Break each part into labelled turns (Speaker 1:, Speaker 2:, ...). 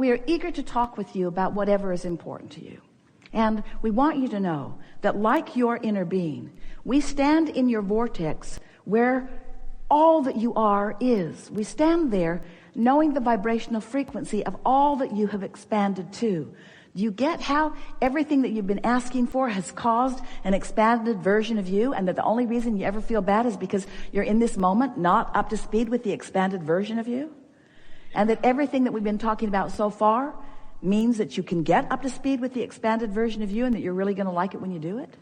Speaker 1: we are eager to talk with you about whatever is important to you. And we want you to know that like your inner being, we stand in your vortex where all that you are is. We stand there knowing the vibrational frequency of all that you have expanded to. Do you get how everything that you've been asking for has caused an expanded version of you, and that the only reason you ever feel bad is because you're in this moment not up to speed with the expanded version of you? And that everything that we've been talking about so far means that you can get up to speed with the expanded version of you, and that you're really going to like it when you do it?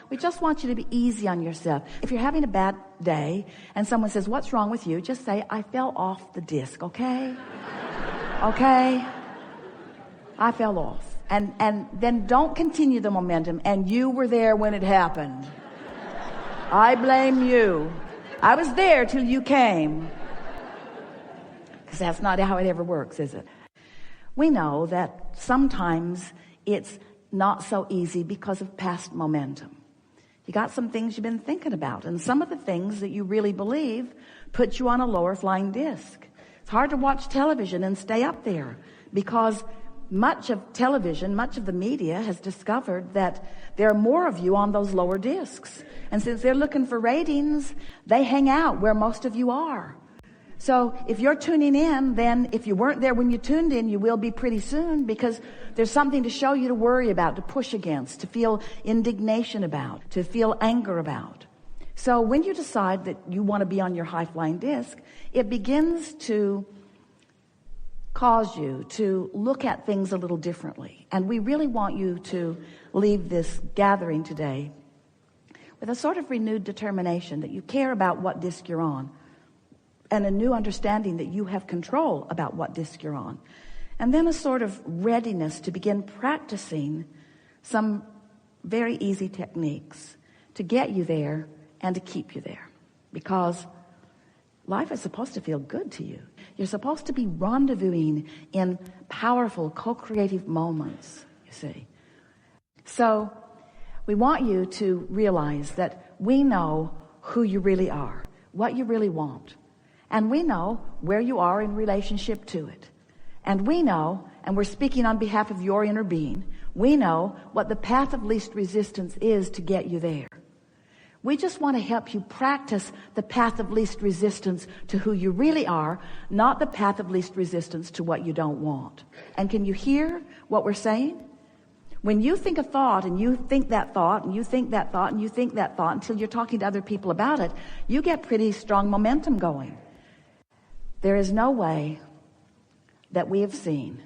Speaker 1: We just want you to be easy on yourself. If you're having a bad day and someone says, "What's wrong with you?" just say, "I fell off the disc," okay? Okay? I fell off. And then don't continue the momentum, "and you were there when it happened. I blame you. I was there till you came." Because that's not how it ever works, is it? We know that sometimes it's not so easy because of past momentum. You got some things you've been thinking about, and some of the things that you really believe put you on a lower flying disc. It's hard to watch television and stay up there, because much of television, much of the media has discovered that there are more of you on those lower discs. And since they're looking for ratings, they hang out where most of you are. So if you're tuning in, then if you weren't there when you tuned in, you will be pretty soon, because there's something to show you, to worry about, to push against, to feel indignation about, to feel anger about. So when you decide that you want to be on your high flying disc, it begins to cause you to look at things a little differently. And we really want you to leave this gathering today with a sort of renewed determination that you care about what disc you're on, and a new understanding that you have control about what disc you're on. And then a sort of readiness to begin practicing some very easy techniques to get you there and to keep you there. Because life is supposed to feel good to you. You're supposed to be rendezvousing in powerful, co-creative moments, you see. So we want you to realize that we know who you really are, what you really want. And we know where you are in relationship to it. And we know, and we're speaking on behalf of your inner being, we know what the path of least resistance is to get you there. We just want to help you practice the path of least resistance to who you really are, not the path of least resistance to what you don't want. And can you hear what we're saying? When you think a thought, and you think that thought, and you think that thought, and you think that thought until you're talking to other people about it, you get pretty strong momentum going. There is no way that we have seen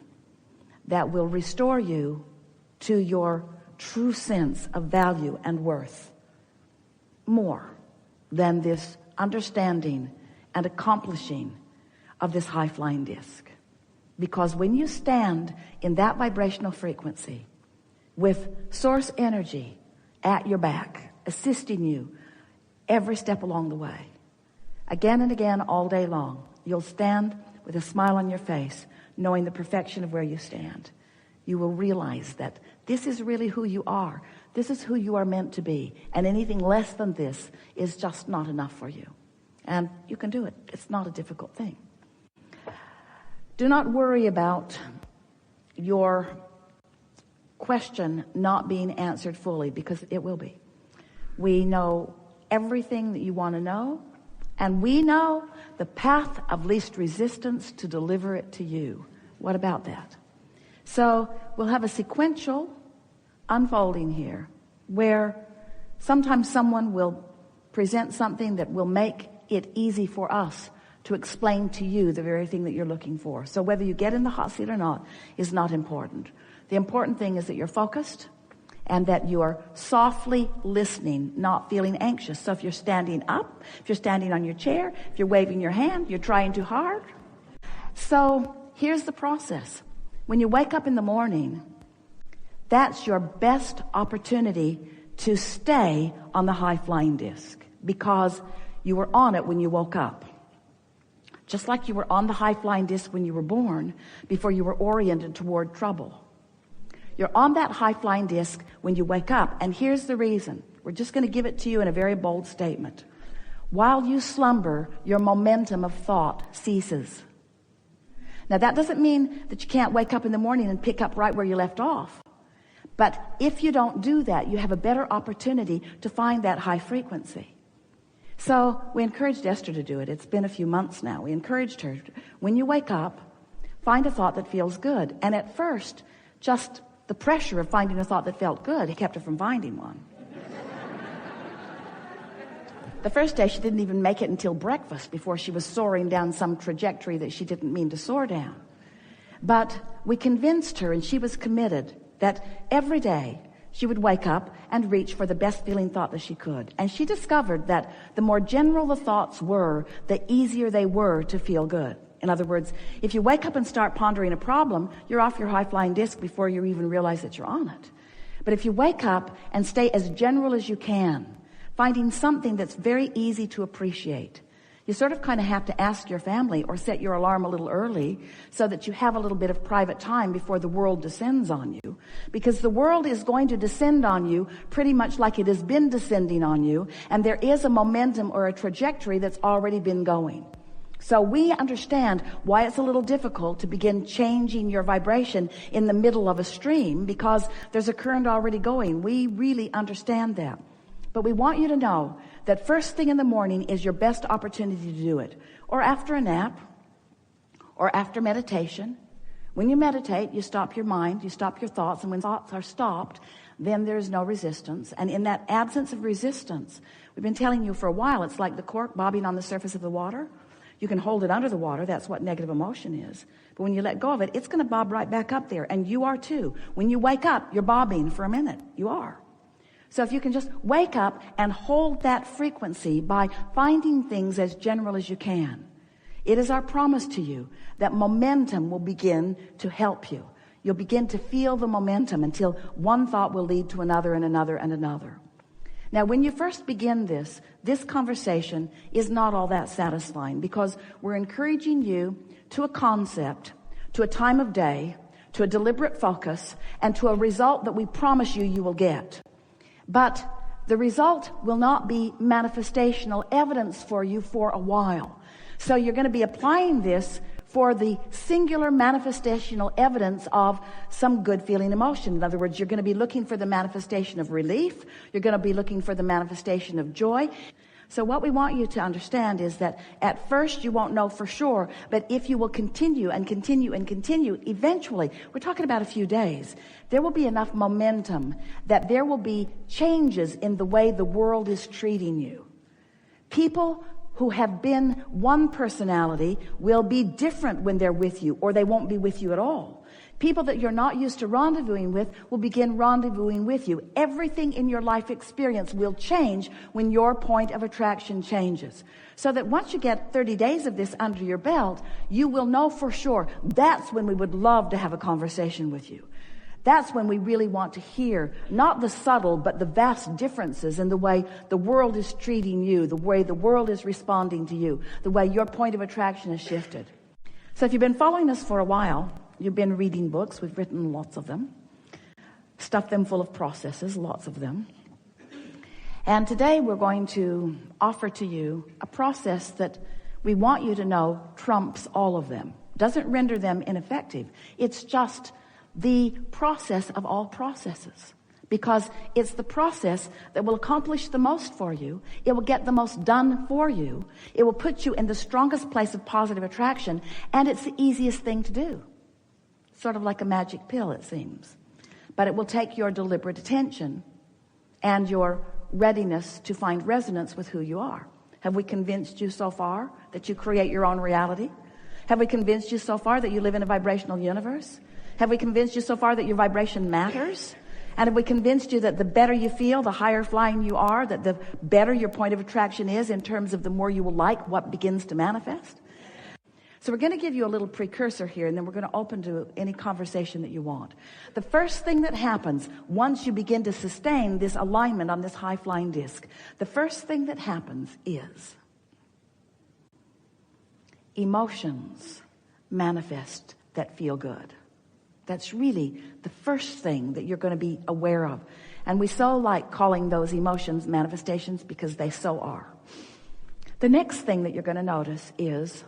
Speaker 1: that will restore you to your true sense of value and worth more than this understanding and accomplishing of this high-flying disc. Because when you stand in that vibrational frequency with source energy at your back, assisting you every step along the way, again and again all day long, you'll stand with a smile on your face, knowing the perfection of where you stand. You will realize that this is really who you are. This is who you are meant to be. And anything less than this is just not enough for you. And you can do it. It's not a difficult thing. Do not worry about your question not being answered fully, because it will be. We know everything that you want to know, and we know the path of least resistance to deliver it to you. What about that? So we'll have a sequential unfolding here, where sometimes someone will present something that will make it easy for us to explain to you the very thing that you're looking for. So whether you get in the hot seat or not is not important. The important thing is that you're focused and that you are softly listening, not feeling anxious. So if you're standing up, if you're standing on your chair, if you're waving your hand, you're trying too hard. So here's the process. When you wake up in the morning, that's your best opportunity to stay on the high-flying disc, because you were on it when you woke up. Just like you were on the high-flying disc when you were born, before you were oriented toward trouble. You're on that high-flying disc when you wake up, and here's the reason. We're just going to give it to you in a very bold statement. While you slumber, your momentum of thought ceases. Now, that doesn't mean that you can't wake up in the morning and pick up right where you left off. But if you don't do that, you have a better opportunity to find that high frequency. So we encouraged Esther to do it. It's been a few months now. We encouraged her, when you wake up, find a thought that feels good. And at first, just the pressure of finding a thought that felt good kept her from finding one. The first day, she didn't even make it until breakfast before she was soaring down some trajectory that she didn't mean to soar down. But we convinced her, and she was committed, that every day she would wake up and reach for the best feeling thought that she could. And she discovered that the more general the thoughts were, the easier they were to feel good. In other words, if you wake up and start pondering a problem, you're off your high-flying disc before you even realize that you're on it. But if you wake up and stay as general as you can, finding something that's very easy to appreciate, you sort of kind of have to ask your family or set your alarm a little early so that you have a little bit of private time before the world descends on you. Because the world is going to descend on you pretty much like it has been descending on you, and there is a momentum or a trajectory that's already been going. So we understand why it's a little difficult to begin changing your vibration in the middle of a stream, because there's a current already going. We really understand that. But we want you to know that first thing in the morning is your best opportunity to do it. Or after a nap, or after meditation. When you meditate, you stop your mind, you stop your thoughts, and when thoughts are stopped, then there's no resistance. And in that absence of resistance, we've been telling you for a while, it's like the cork bobbing on the surface of the water. You can hold it under the water. That's what negative emotion is. But when you let go of it, it's going to bob right back up there. And you are too. When you wake up, you're bobbing for a minute. You are. So if you can just wake up and hold that frequency by finding things as general as you can, it is our promise to you that momentum will begin to help you. You'll begin to feel the momentum until one thought will lead to another and another and another. Now, when you first begin this conversation is not all that satisfying, because we're encouraging you to a concept, to a time of day, to a deliberate focus, and to a result that we promise you will get. But the result will not be manifestational evidence for you for a while. So you're going to be applying this for the singular manifestational evidence of some good feeling emotion. In other words, you're going to be looking for the manifestation of relief. You're going to be looking for the manifestation of joy. So what we want you to understand is that at first you won't know for sure, but if you will continue and continue and continue, eventually, we're talking about a few days, there will be enough momentum that there will be changes in the way the world is treating you. People who have been one personality will be different when they're with you, or they won't be with you at all. People that you're not used to rendezvousing with will begin rendezvousing with you. Everything in your life experience will change when your point of attraction changes. So that once you get 30 days of this under your belt, you will know for sure that's when we would love to have a conversation with you. That's when we really want to hear, not the subtle, but the vast differences in the way the world is treating you, the way the world is responding to you, the way your point of attraction has shifted. So if you've been following us for a while, you've been reading books. We've written lots of them, stuffed them full of processes, lots of them. And today we're going to offer to you a process that we want you to know trumps all of them. Doesn't render them ineffective. It's just the process of all processes, because it's the process that will accomplish the most for you. It will get the most done for you. It will put you in the strongest place of positive attraction, and it's the easiest thing to do. Sort of like a magic pill, it seems. But it will take your deliberate attention and your readiness to find resonance with who you are. Have we convinced you so far that you create your own reality? Have we convinced you so far that you live in a vibrational universe? Have we convinced you so far that your vibration matters? And have we convinced you that the better you feel, the higher flying you are, that the better your point of attraction is in terms of the more you will like what begins to manifest? So we're going to give you a little precursor here, and then we're going to open to any conversation that you want. The first thing that happens once you begin to sustain this alignment on this high-flying disc, the first thing that happens is emotions manifest that feel good. That's really the first thing that you're going to be aware of. And we so like calling those emotions manifestations because they so are. The next thing that you're going to notice is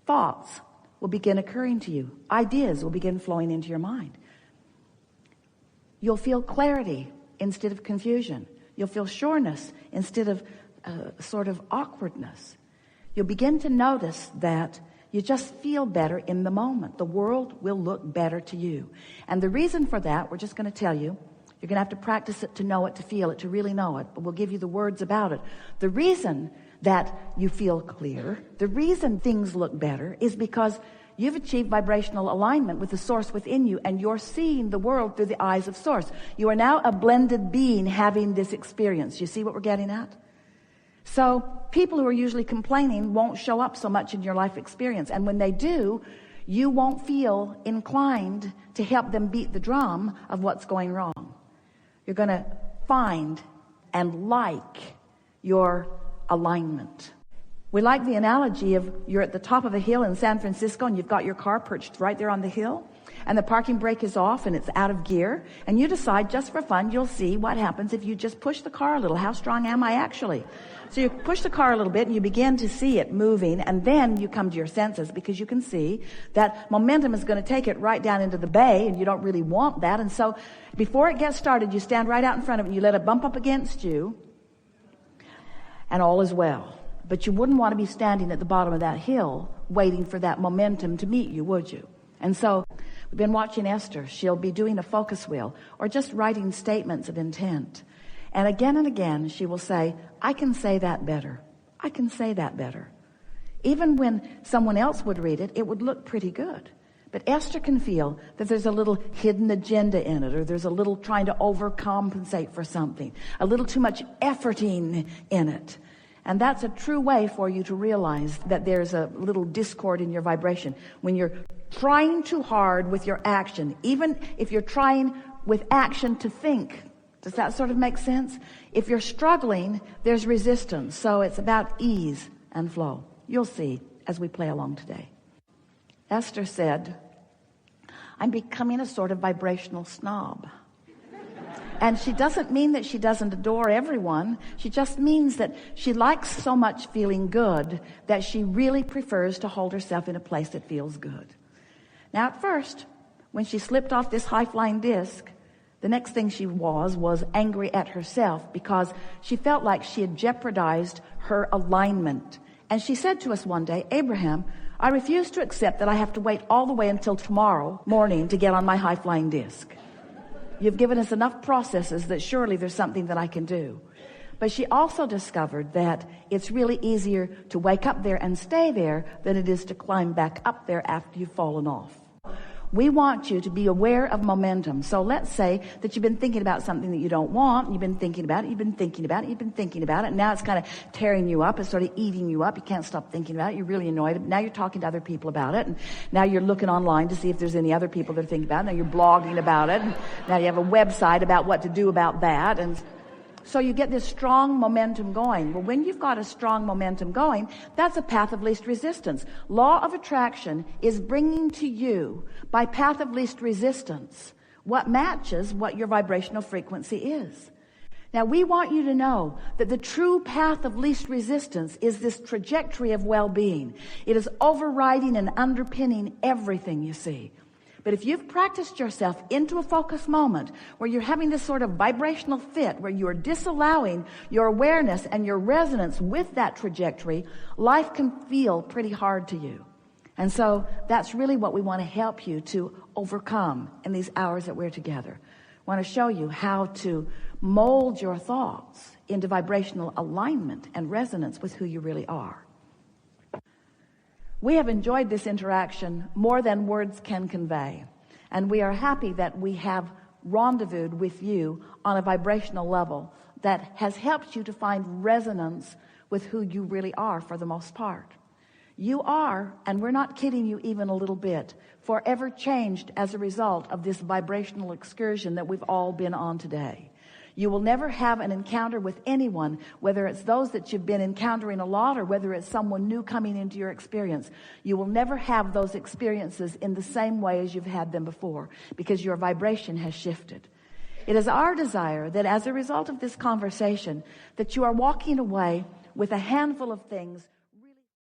Speaker 1: thoughts will begin occurring to you. Ideas will begin flowing into your mind. You'll feel clarity instead of confusion. You'll feel sureness instead of sort of awkwardness. You'll begin to notice that you just feel better in the moment. The world will look better to you. And the reason for that, we're just going to tell you. You're going to have to practice it to know it, to feel it, to really know it. But we'll give you the words about it. The reason that you feel clear, the reason things look better is because you've achieved vibrational alignment with the source within you, and you're seeing the world through the eyes of source. You are now a blended being having this experience. You see what we're getting at? So people who are usually complaining won't show up so much in your life experience. And when they do, you won't feel inclined to help them beat the drum of what's going wrong. You're going to find and like your alignment. We like the analogy of you're at the top of a hill in San Francisco and you've got your car perched right there on the hill, and the parking brake is off and it's out of gear, and you decide just for fun you'll see what happens if you just push the car a little. How strong am I actually? So you push the car a little bit and you begin to see it moving, and then you come to your senses because you can see that momentum is going to take it right down into the bay, and you don't really want that. And so before it gets started, you stand right out in front of it and you let it bump up against you, and all is well. But you wouldn't want to be standing at the bottom of that hill waiting for that momentum to meet you, would you? And so we've been watching Esther. She'll be doing a focus wheel or just writing statements of intent. And again, she will say, I can say that better. I can say that better. Even when someone else would read it, it would look pretty good. But Esther can feel that there's a little hidden agenda in it, or there's a little trying to overcompensate for something, a little too much efforting in it. And that's a true way for you to realize that there's a little discord in your vibration. When you're trying too hard with your action, even if you're trying with action to think, does that sort of make sense? If you're struggling, there's resistance. So it's about ease and flow. You'll see as we play along today. Esther said, I'm becoming a sort of vibrational snob. And she doesn't mean that she doesn't adore everyone. She just means that she likes so much feeling good that she really prefers to hold herself in a place that feels good. Now at first, when she slipped off this high-flying disc, the next thing she was angry at herself because she felt like she had jeopardized her alignment. And she said to us one day, Abraham, I refuse to accept that I have to wait all the way until tomorrow morning to get on my high-flying disc. You've given us enough processes that surely there's something that I can do. But she also discovered that it's really easier to wake up there and stay there than it is to climb back up there after you've fallen off. We want you to be aware of momentum. So let's say that you've been thinking about something that you don't want. You've been thinking about it. You've been thinking about it. You've been thinking about it. And now it's kind of tearing you up. It's sort of eating you up. You can't stop thinking about it. You're really annoyed. Now you're talking to other people about it. And now you're looking online to see if there's any other people that are thinking about it. Now you're blogging about it. And now you have a website about what to do about that. And so you get this strong momentum going. Well, when you've got a strong momentum going, that's a path of least resistance. Law of attraction is bringing to you, by path of least resistance, what matches what your vibrational frequency is. Now, we want you to know that the true path of least resistance is this trajectory of well-being. It is overriding and underpinning everything you see. But if you've practiced yourself into a focus moment where you're having this sort of vibrational fit, where you're disallowing your awareness and your resonance with that trajectory, life can feel pretty hard to you. And so that's really what we want to help you to overcome in these hours that we're together. I want to show you how to mold your thoughts into vibrational alignment and resonance with who you really are. We have enjoyed this interaction more than words can convey. And we are happy that we have rendezvoused with you on a vibrational level that has helped you to find resonance with who you really are for the most part. You are, and we're not kidding you even a little bit, forever changed as a result of this vibrational excursion that we've all been on today. You will never have an encounter with anyone, whether it's those that you've been encountering a lot or whether it's someone new coming into your experience. You will never have those experiences in the same way as you've had them before because your vibration has shifted. It is our desire that as a result of this conversation that you are walking away with a handful of things